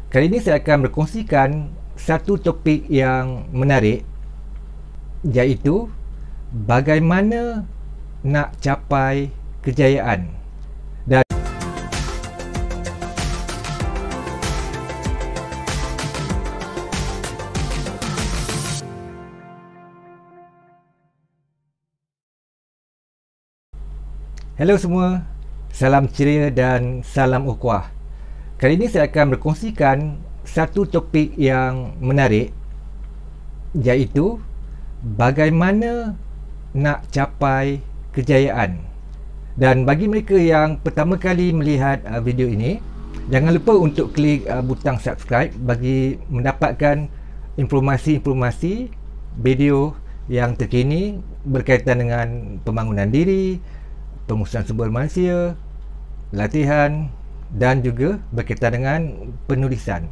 Kali ini saya akan berkongsikan satu topik yang menarik, iaitu bagaimana nak capai kejayaan. Dan hello semua, salam ceria dan salam ukhuwah. Kali ini saya akan berkongsikan satu topik yang menarik, iaitu bagaimana nak capai kejayaan. Dan bagi mereka yang pertama kali melihat video ini, jangan lupa untuk klik butang subscribe bagi mendapatkan informasi-informasi video yang terkini berkaitan dengan pembangunan diri, pengurusan sumber manusia, latihan dan juga berkaitan dengan penulisan.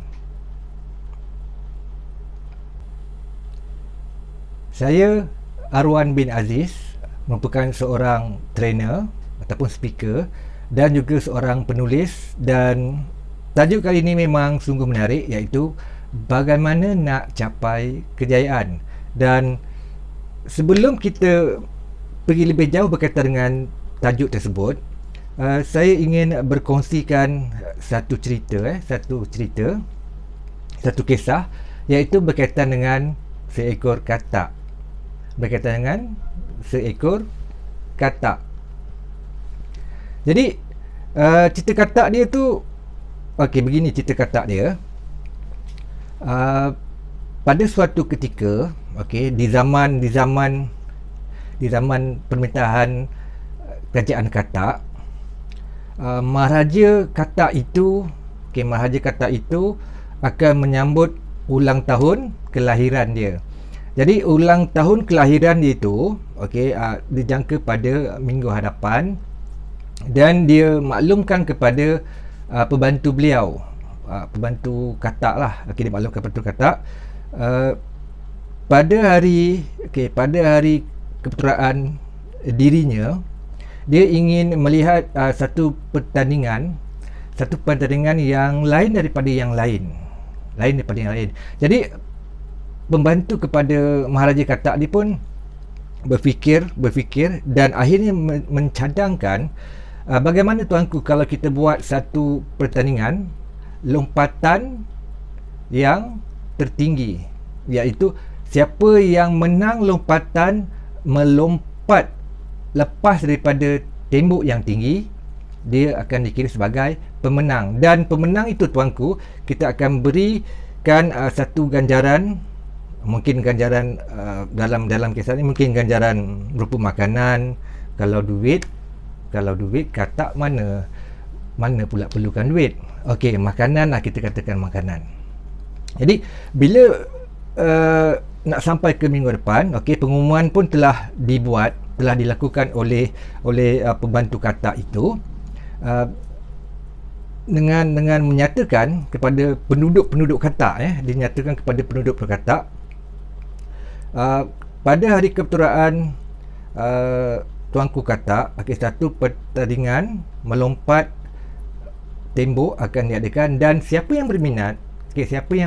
Saya Arwan bin Aziz, merupakan seorang trainer ataupun speaker dan juga seorang penulis, dan tajuk kali ini memang sungguh menarik, iaitu bagaimana nak capai kejayaan. Dan sebelum kita pergi lebih jauh berkaitan dengan tajuk tersebut, saya ingin berkongsikan satu kisah, iaitu berkaitan dengan seekor katak. Jadi cerita katak dia tu, begini cerita katak dia. Pada suatu ketika, di zaman pemerintahan kerajaan katak, Maharaja Katak itu akan menyambut ulang tahun kelahiran dia. Jadi ulang tahun kelahiran dia itu dijangka pada minggu hadapan, dan dia maklumkan kepada pembantu beliau, pembantu katak lah. Dia maklumkan pembantu katak pada hari kepeteraan dirinya, dia ingin melihat satu pertandingan yang lain daripada yang lain. Jadi pembantu kepada Maharaja Katak dia pun berfikir dan akhirnya mencadangkan, bagaimana tuanku kalau kita buat satu pertandingan lompatan yang tertinggi, iaitu siapa yang menang lompatan melompat lepas daripada tembok yang tinggi, dia akan dikira sebagai pemenang. Dan pemenang itu tuanku, kita akan berikan satu ganjaran, mungkin ganjaran dalam kisah ini mungkin ganjaran berupa makanan. Kalau duit katak mana pula perlukan duit. Makanan lah, kita katakan makanan. Jadi bila nak sampai ke minggu depan, pengumuman pun telah dilakukan oleh pembantu katak itu, dengan menyatakan kepada penduduk katak, dinyatakan kepada penduduk katak, pada hari kepeteraan tuanku katak, satu pertandingan melompat tembok akan diadakan, dan siapa yang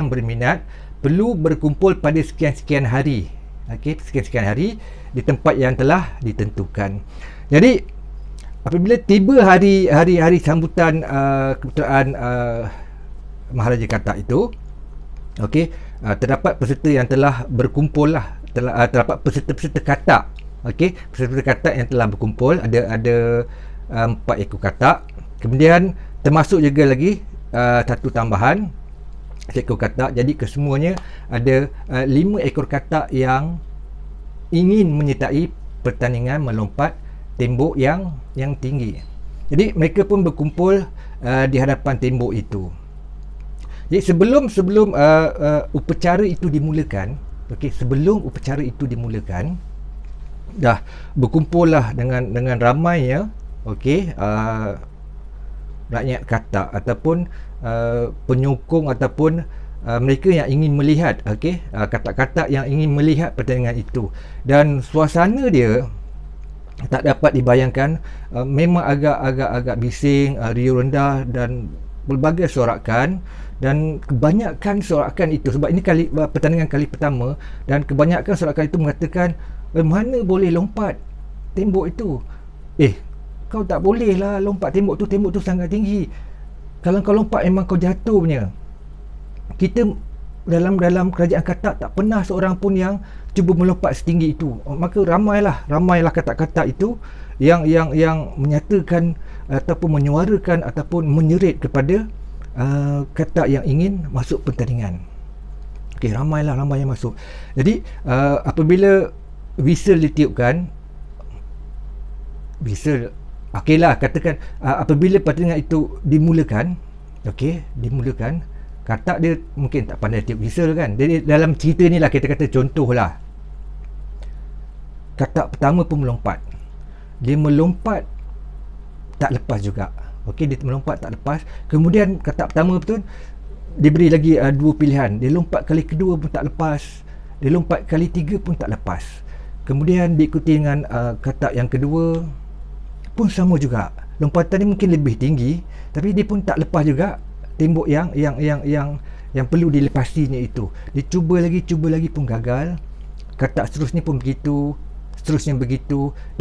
berminat perlu berkumpul pada sekian-sekian hari, di tempat yang telah ditentukan. Jadi apabila tiba hari sambutan kepeteraan Maharaja Katak itu, terdapat peserta yang telah berkumpul lah, terdapat peserta katak, peserta katak yang telah berkumpul, ada 4 ekor katak. Kemudian termasuk juga lagi satu tambahan seekor katak. Jadi kesemuanya ada 5 ekor katak yang ingin menyertai pertandingan melompat tembok yang tinggi. Jadi mereka pun berkumpul di hadapan tembok itu. Jadi sebelum upacara itu dimulakan, dah berkumpullah dengan ramainya rakyat katak ataupun penyokong ataupun mereka yang ingin melihat katak-katak yang ingin melihat pertandingan itu. Dan suasana dia tak dapat dibayangkan, memang agak bising, riuh rendah dan pelbagai sorakan. dan kebanyakan sorakan itu, sebab ini pertandingan kali pertama, dan kebanyakan sorakan itu mengatakan mana boleh lompat tembok itu. Kau tak boleh lah lompat tembok tu sangat tinggi. Kalau kau lompat memang kau jatuh punya. Kita dalam kerajaan Katak tak pernah seorang pun yang cuba melompat setinggi itu. Maka ramailah kata-kata itu yang menyatakan ataupun menyuarakan ataupun menyerit kepada Katak yang ingin masuk pertandingan. Ramai yang masuk. Jadi apabila whistle ditiupkan, katakan apabila pertandingan itu dimulakan, Katak dia mungkin tak pandai tiup whistle kan. Jadi dalam cerita ni lah, kita kata contohlah, Katak pertama pun melompat. Dia melompat tak lepas juga. Dia melompat tak lepas. Kemudian Katak pertama betul diberi lagi dua pilihan. Dia lompat kali kedua pun tak lepas. Dia lompat kali tiga pun tak lepas. Kemudian diikuti dengan Katak yang kedua pun sama juga. Lompatan ni mungkin lebih tinggi, tapi dia pun tak lepas juga tembok yang perlu dilepasinya itu. Dia cuba lagi pun gagal. Katak seterusnya pun begitu,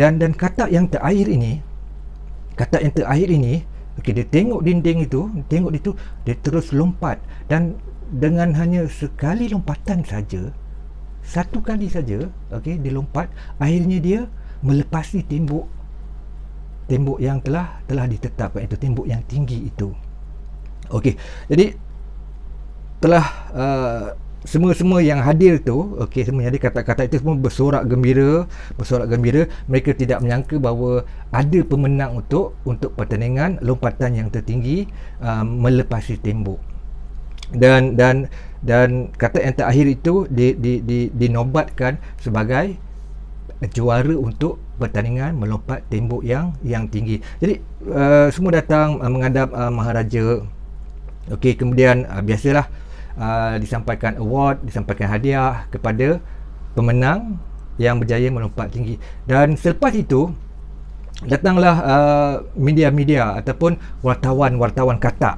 dan Katak yang terakhir ini, dia tengok dinding itu, dia terus lompat, dan dengan hanya sekali lompatan saja, satu kali saja, dia lompat, akhirnya dia melepasi tembok yang telah ditetapkan itu, tembok yang tinggi itu. Jadi telah semua yang hadir tu, semua yang hadir, kata-kata itu semua bersorak gembira. Mereka tidak menyangka bahawa ada pemenang untuk pertandingan lompatan yang tertinggi, melepasi tembok. Dan kata yang terakhir itu dinobatkan sebagai juara untuk pertandingan melompat tembok yang tinggi. Jadi semua datang menghadap Maharaja. Kemudian biasalah disampaikan award, disampaikan hadiah kepada pemenang yang berjaya melompat tinggi. Dan selepas itu datanglah media-media ataupun wartawan Katak.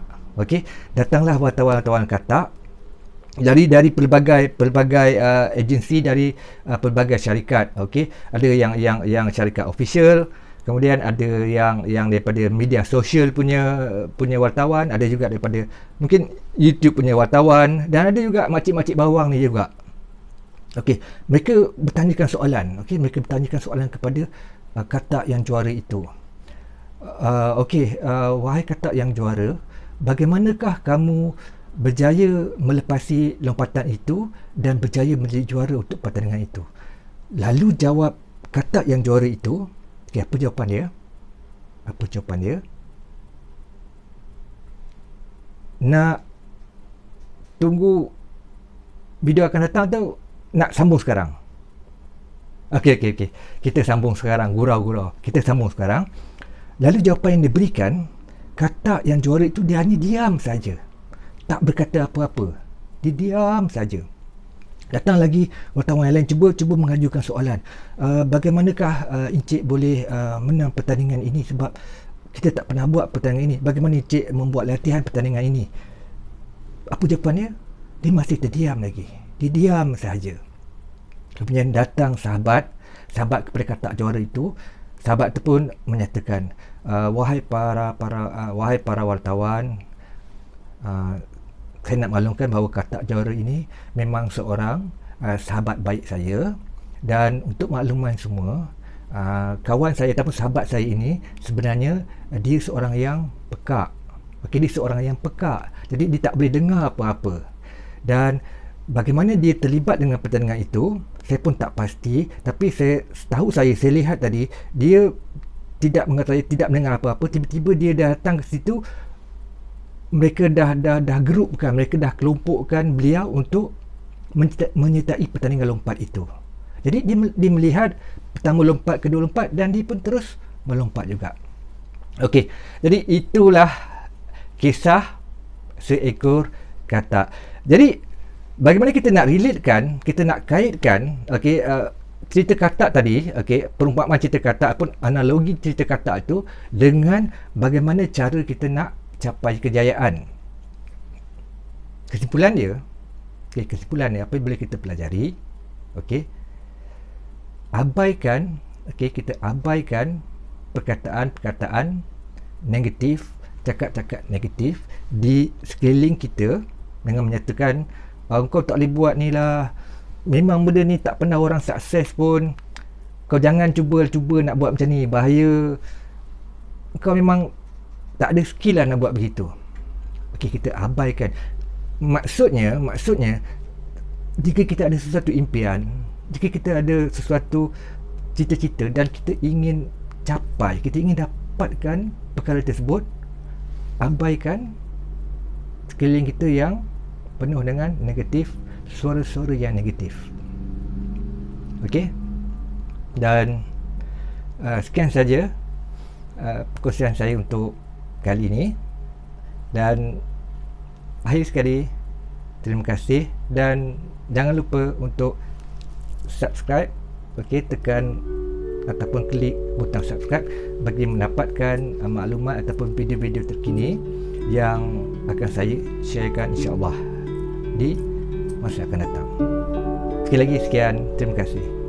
Datanglah wartawan Katak dari pelbagai agensi, dari pelbagai syarikat. Ada yang syarikat official, kemudian ada yang daripada media sosial punya wartawan, ada juga daripada mungkin YouTube punya wartawan, dan ada juga makcik-makcik bawang ni juga. Mereka bertanyakan soalan kepada Katak yang juara itu. Wahai Katak yang juara, bagaimanakah kamu berjaya melepasi lompatan itu dan berjaya menjadi juara untuk pertandingan itu? Lalu jawab Katak yang juara itu, apa jawapan dia? Nak tunggu video akan datang atau nak sambung sekarang? Okey. Kita sambung sekarang, gurau. Kita sambung sekarang. Lalu jawapan yang diberikan, Katak yang juara itu dia hanya diam saja. Tak berkata apa-apa. Dia diam saja. Datang lagi wartawan yang lain cuba mengajukan soalan. Bagaimanakah Encik boleh menang pertandingan ini, sebab kita tak pernah buat pertandingan ini. Bagaimana Encik membuat latihan pertandingan ini? Apa jawapannya? Dia masih terdiam lagi. Dia diam saja. Kemudian datang sahabat kepada Katak juara itu. Sahabat itu pun menyatakan, wahai para wartawan, saya nak maklumkan bahawa Katak juara ini memang seorang sahabat baik saya, dan untuk makluman semua, kawan saya ataupun sahabat saya ini sebenarnya dia seorang yang pekak. Dia seorang yang pekak. Jadi dia tak boleh dengar apa-apa. Dan bagaimana dia terlibat dengan pertandingan itu, saya pun tak pasti, tapi saya lihat tadi dia tidak mengetahui, tidak mendengar apa-apa. Tiba-tiba dia datang ke situ. Mereka dah grupkan, mereka dah kelompokkan beliau untuk menyertai pertandingan lompat itu. Jadi dia melihat pertama lompat, kedua lompat, dan dia pun terus melompat juga. Jadi itulah kisah seekor Katak. Jadi bagaimana kita nak relatekan, kita nak kaitkan cerita Katak tadi, perumpamaan cerita Katak pun analogi cerita Katak itu dengan bagaimana cara kita nak capai kejayaan. kesimpulan dia, kesimpulan dia apabila kita pelajari, kita abaikan perkataan-perkataan negatif, cakap-cakap negatif di sekeliling kita dengan menyatakan kau tak boleh buat ni lah, memang benda ni tak pernah orang sukses pun, kau jangan cuba nak buat macam ni, bahaya, kau memang tak ada skill lah nak buat begitu. Kita abaikan. Maksudnya jika kita ada sesuatu impian, jika kita ada sesuatu cita-cita dan kita ingin capai, kita ingin dapatkan perkara tersebut, abaikan sekeliling kita yang penuh dengan negatif, suara-suara yang negatif. Dan sekian saja perkongsian saya untuk kali ini, dan akhir sekali terima kasih, dan jangan lupa untuk subscribe, tekan ataupun klik butang subscribe bagi mendapatkan maklumat ataupun video-video terkini yang akan saya sharekan insya-Allah di masa akan datang. Sekali lagi sekian, terima kasih.